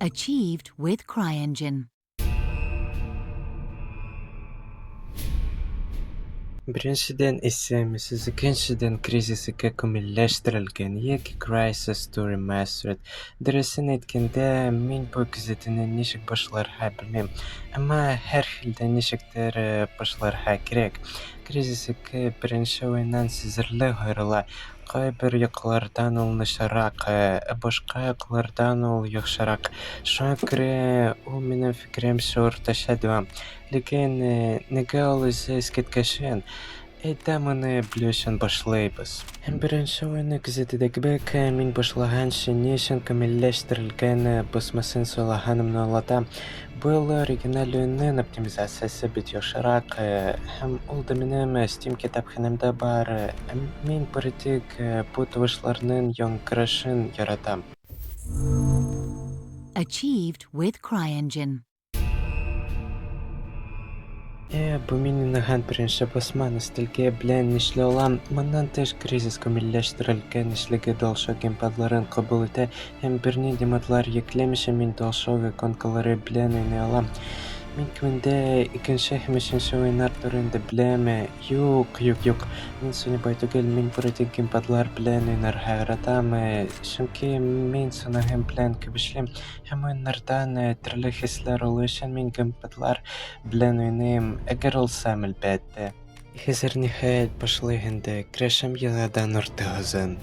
Achieved with CryEngine. Біріншіден ісемісіз, ікіншіден кризисіке көмілләштірілген, яки Crisis to Remastered. Дөресен әйткәндә, мин бу күзәтүне ничек башларга белмим, әмма һәр хәлдә ничектер башларга кирәк. Кризисіке беренче уеннан сизелерлек аерыла. Кайбер яклардан ул начаррак, башка яклардан ул яхшырак. Шуңа күрә ул минем фикеремчә уртача дәвам. Ләкин нигә ул үзе искиткәчен? Әйтә моны белү өчен башлыйбыз. Һәм беренче уенны күзәтүдә кебек, мин башлаганчы ни өчен камилләштерелгән басмасын сайлаганымны аңлата. Бу юлы оригиналь уенның оптимизациясе бик яхшырак, һәм ул да минем Steam китапханәмдә бар. Мин бары бу тавышларның яңгырашын яратам. Achieved with CryEngine. Бу минем наган беренче басма ностальгия белән нишләй алам. Моннан тыш кризис камилләштерелгән эшлеге далшау геймпадларын кабул итә һәм бернинди модлар йөкләмичә мин далшау иконкалары белән уйный алам. Мин күндә икенче һәм өченче уеннар турында беләм. Юк. Мин Sony түгел, мин бары геймпадлар белән уйнарга яратам. Чөнки мин Sony белән күп эшлим һәм уеннардан төрле хисләр алу өчен мин геймпадлар белән уйныйм. Әгәр алсам, әлбәттә. Хәзер ниһаять башлый инде. Крәшем яңадан артыгызын.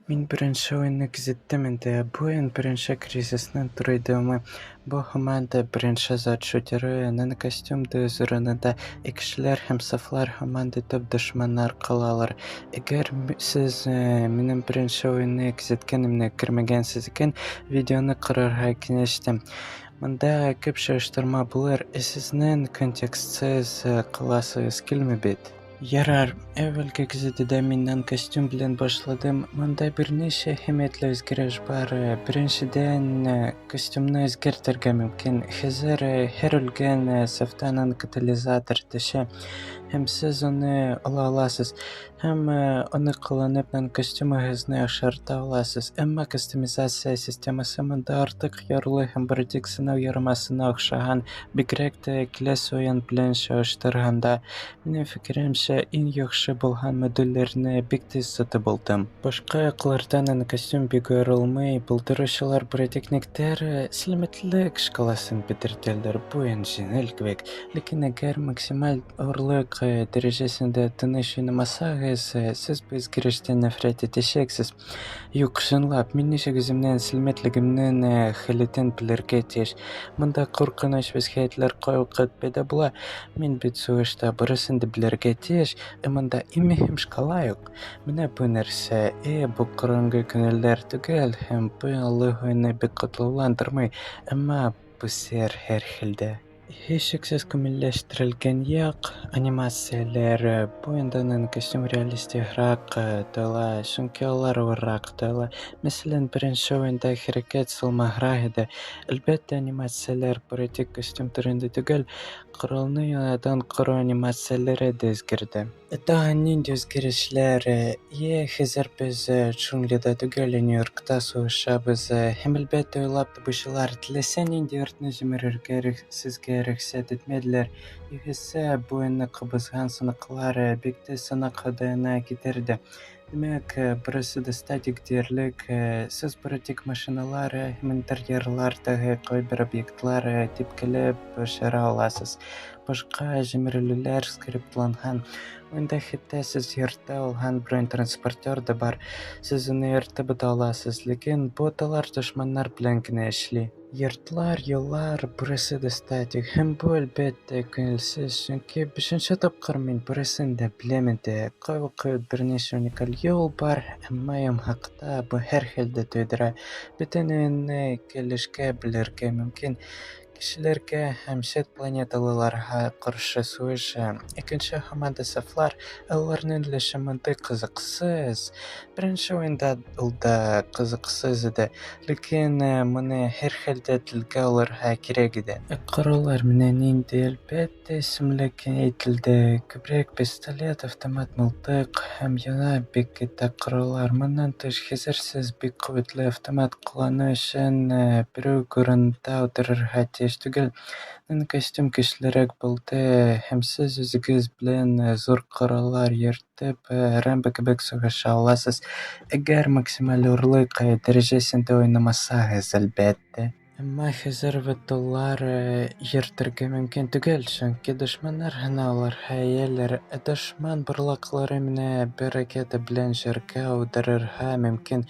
Мин беренче уенны күзәттем инде. Бу уен беренче кризисның туры дәвамы. Бу һаман да беренче зат шутеры. Нанокостюмда үз урынында кешеләр һәм сафлар һаман да төп дошманнар калалар. Әгәр сез минем беренче уенны күзәткәнемне күрмәгәнсез икән, видеоны карарга киңәш итәм. Монда күп чагыштырма булыр, сезнең контекстсыз каласыгыз килми бит. Ярар, әүвәлге күзәтүдә миннән костюм белән башладым. Монда берничә әһәмиятле үзгәреш бар. Беренчедән, костюмны үзгәртергә мөмкин. Хәзер һәр үлгән сафтанын катализатор төшә һәм сез аны ала аласыз. Һәм аны кулланып костюмыгызны яхшырта аласыз. Әмма кастомизация системасы монда артык ярлы һәм бары сынау ярмасына охшаган. Бигрәк тә киләсе уен белән чагыштырганда, минем фикеремчә, иң яхшы булган модульләрне бик тиз сатып алдым. Башка яклардан аны костюм бик ярылмый. Булдыручылар бары сәламәтлек шкаласын бетерделәр. Бу уен җиңел кебек. Ләкин әгәр максималь авырлык дәрәҗәсендә тыныч уйнамасагыз, сез бу үзгәрештән нәфрәт итәчәксез. Юк, чынлап, мин ничек үземнең сәламәтлегемнең хәлетен белергә тиеш. Монда куркыныч вәзгыятьләр кай вакыт пайда була. Мин бит сугышта барысын да белергә тиеш. Монда иң мөһим шкала юк. Менә бу нәрсә, бу караңгы күңелләр түгел һәм бу ялы уенны бик катлауландырмый. Әмма бу сер һәр хәлдә. Һичшиксез камилләштерелгән як, анимацияләр, бу уенда костюм реалистиграк тоела, чөнки алар авыррак тоела. Мәсәлән, беренче уенда хәрәкәт салмаграк иде. Әлбәттә, анимацияләр бары тик костюм турында түгел, коралны яңадан кору анимацияләре дә үзгәрде. Тагын нинди үзгәрешләр? Хәзер без джунглида түгел, Нью-Йоркта сугышабыз. Һәм әлбәттә, уйлап табучылар теләсә нинди йортны җимерергә сезгә рөхсәт итмәделәр. Югыйсә, бу уенны кабызган сынаклар бик тиз сынак ходына китерде. Димәк, барысы да статик диярлек. Сез бары тик машиналар һәм интерьерлардагы кайбер объектлар типкеләп башара аласыз. Башка җимерелүләр скриптланган. Уенда хәтта сез йортта алган бронетранспортер да бар. Сез аны йөртеп бета аласыз, ләкин бу аталар дошманнар белән генә эшли. Йортлар, юллар, барысы да статик. Һәм бу әлбәттә күңелсез, чөнки бишенче тапкыр мин барысын да беләм инде. Кайвакыт берничә уникаль юл бар, әмма йомгакта бу һәр хәлдә туйдыра. Бөтен уенны килешкә белергә мөмкин. Кишилерге һәм чет планеталарга каршы сугышы. Икенче команда сафлар, аларның өлеше мондай кызыксыз. Беренче уенда ул да кызыксыз иде, ләкин моны һәр хәлдә телгә алырга кирәк иде. Кораллар менән инде әлбәттә исемлек әйтелде. Күбрәк пистолет, автомат, мылтык һәм яңа бик китә кораллар. Моннан тыш, хәзер сез бик куәтле автомат куллану өчен берәү урынында утырырга тиеш түгел. Костюм көчлерәк булды һәм сез үзегез белән зур кораллар йөртеп, Рэмбо кебек сугыша аласыз. Әгәр максималь урлык дәрәҗәсендә уйнамасагыз, әлбәттә. Әмма хәзер бит улар йөртергә мөмкин түгел, чөнки дошманнар гына аларга ияләр. Дошман борлаклары менә бер ракета белән җиргә аудырырга мөмкин.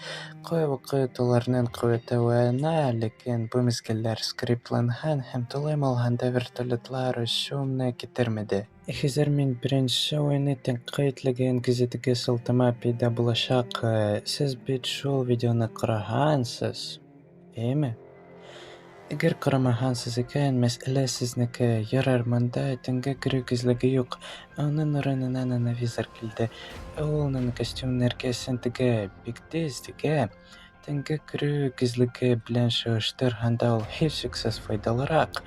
Кайвакыт уларның куәте уяна, ләкин бу мизгелләр скриптланган һәм тулай алганда вертолетлар очуны китермәде. Хәзер мин беренче уенны тәнкыйтьлеген күзәтегез ылтыма пәйда булачак. Сез бит шул видеоны карагансыз, әйме? Әгәр карамагансыз икән, мәсьәлә сезнеке. Ярар, монда төнгә керү кизлеге юк. Аның урынына нановизор килде. Ул костюмнарга сентеге бик тиз тигә. Төнгә керү кизлеге белән чагыштырганда ул һичшиксез файдалырак.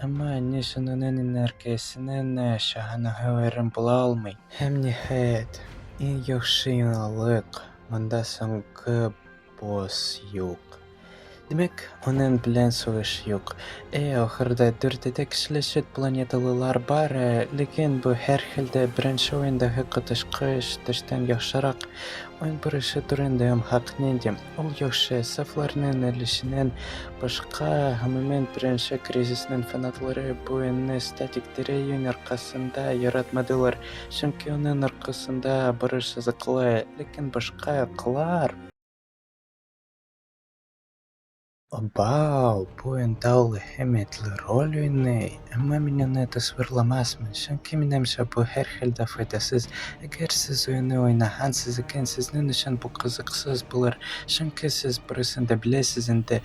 Әмма нишанның энергиясеннән чыганыгы аерым була алмый. Һәм ниһаять, иң яхшы яңалык, монда соңгы босс юк. Димәк, аның белән сугыш юк. Ахырда 4 кешеле чет планеталылар бар, ләкин бу һәр хәлдә беренче уендагы котышкыч төштән яхшырак. Уен барышы турында хак нинди. Ул яхшы, сафларның өлешеннән башка, гомумән беренче кризисның фанатлары бу уенны статик тирә-юнь аркасында яратмадылар, чөнки аның аркасында барыш сызыклы, ләкин башка яклар. Бу уенда ул әһәмиятле роль уйный, әмма мин аны тасвирламасмын, чөнки минемчә бу һәр хәлдә файдасыз. Әгәр сез уенны уйнагансыз икән, сезнең өчен бу кызыксыз булыр, чөнки сез барысын да беләсез инде.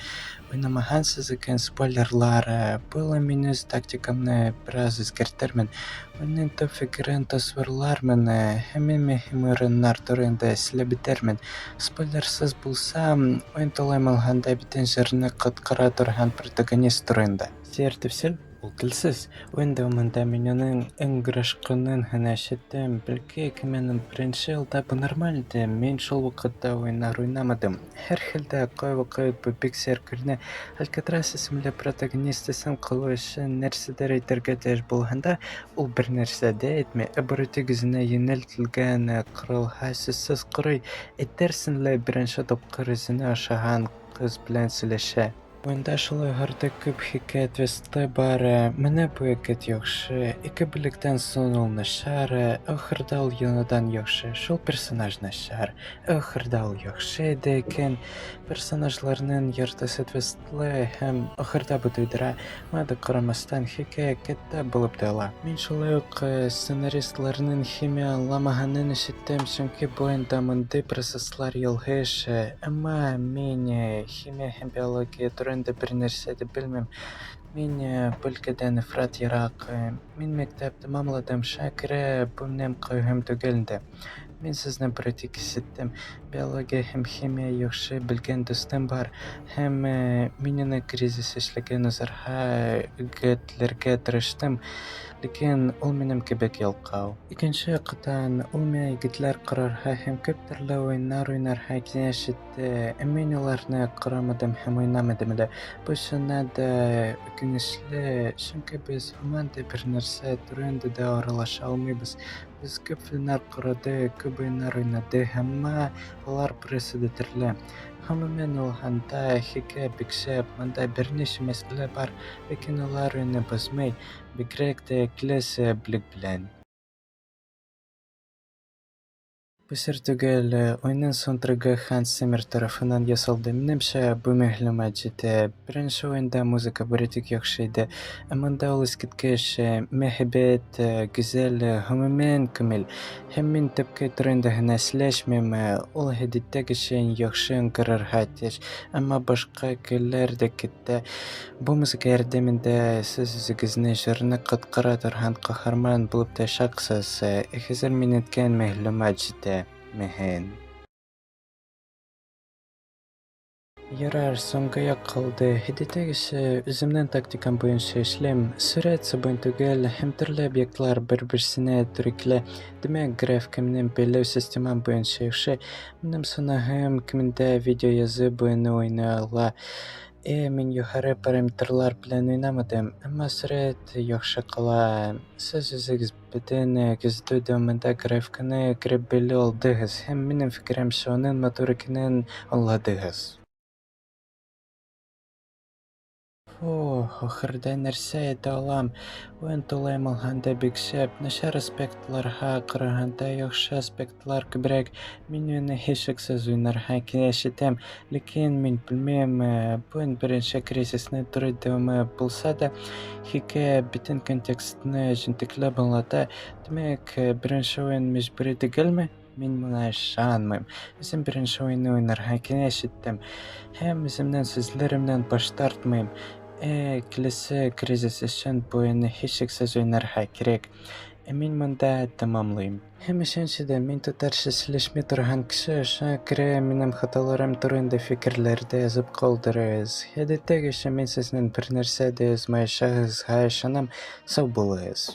Уйнамагансыз икән, спойлерлар. Бу мин үз тактикамны бераз үзгәртермен. Уенның төп фикерен тасвирлармын һәм иң мөһим урыннар турында сөйләп бетермен. Спойлерсыз булсам, уен тулай алганда бөтен җырны коткара торган протагонист турында. Сертифсел ул телсез. Уен дәвамында мин аның ыңгырашканын гына ишеттем. Бәлки 2001 елда бу нормаль иде. Мин шул вакытта уеннар уйнамадым. Һәр хәлдә кайвакыт бу бик сер күренә. Алькатрас исемле протагонист исем кылу өчен нәрсәдер әйтергә тиеш булганда, ул бер нәрсә дә әйтми, бары тик үзенә юнәлтелгән коралга сүзсез карый. Әйтерсең лә беренче тапкыр үзенә ошаган кыз белән сөйләшә. Уенда шулай гарда күп хикәя твисты бар. Менә бу егет яхшы. Ике бүлектән соң ул начар. Ахырда ул яңадан яхшы. Шул персонаж начар. Ахырда ул яхшы иде икән. Персонажларның яртысы твистлы һәм ахырда бу туйдыра. Моңа карамастан хикәя кәттә булып тора. Мин шулай ук сценаристларның химия аңламаганын ишеттем, чөнки бу уенда мондый процесслар ялгыш. Әмма мин химия һәм биология турында бер нәрсә дә белмим. Мин бүлгәдән нифрат ерак. Мин мәктәп тәмамладым, шәкерә, бу минем кайгым түгел инде. Мин сезне бер тик ишеттем. Биология һәм химия яхшы белгән дустым бар. Һәм мин аны кризис эшләгән узарга үгетләргә тырыштым. Ләкин ул минем кебек ялкау. Икенче яктан, ул миңа егетләр карарга һәм күп төрле уеннар уйнарга киңәш итте. Мин аларны карамадым һәм уйнамадым да. Бу чыннан да үкенечле, чөнки без һаман да бер нәрсә турында да аралаша алмыйбыз. Без күп фильмнар карадык, күп уеннар уйнадык, әмма алар берсе дә төрле. Гомумән алганда, хикәя бик шәп, монда берничә мәсьәлә бар, ләкин алар уенны бозмый, бигрәк тә киләсе бүлек белән. Bu түгел уйнын соңрыгы Ханс Циммер тарафынан ясалды. Минемчә, бу мәгълүмат җитә. Беренче уенда музыка бик яхшы иде. Ә монда ул искиткеч мәхәббәт, гүзәл, гомумән күңел. Һәм мин төпкә турында гына сөйләшмим, ул һәдиттәгечә яхшы аңгырарга тиеш. Әмма башка көйләр дә китә. Бу музыка ярдәмендә сез үзегезне җырны коткара торган каһарман булып ташаксыз. Хәзер мин әйткән мәгълүмат җитә. Мөһим. Ярар, соңгы як калды. Һәдиттәгечә үземнең тактикам буенча эшләм. Сурәт сабын түгел, һәм төрле объектлар бер-берсенә терәкле. Димәк, графикымны бәйләү системам буенча яхшы. Минем санаһым кемендә видео язу буена уйный ала. Мин югары параметрлар белән уйнамадым, әмма сурәт яхшы кала. Сез үзегез бөтен күзәтү дәвамында графиканы күреп белә алдыгыз һәм минем фикеремчә аның матур икәнен аңладыгыз. Ахырда нәрсә әйтә алам? Уен тулаем алганда бик шәп. Начар аспектларга караганда яхшы аспектлар күбрәк. Мин уйны һичшиксез уйнарга киңәш итәм. Ләкин мин белмим, бу беренче кризисның туры дәвамы булса да, хикәя бөтен контекстны җентекләп аңлата. Димәк, беренче уен мәҗбүри түгелме? Мин моңа ышанмыйм. Үзем беренче уенны уйнарга киңәш итәм. Һәм үземнең сүзләремнән баш тартмыйм. Киләсе кризис өчен бу уенны һичшиксез уйнарга кирәк. Мин монда тәмамлыйм. Һәм өченчедән, мин тутарча сөйләшми торган кеше, шуңа күрә минем хаталарым турында фикерләрдә язып калдырыгыз. Һәдиттәгечә мин сезнең бер нәрсә дә язмаячагыгызга ышанам. Сау булыгыз.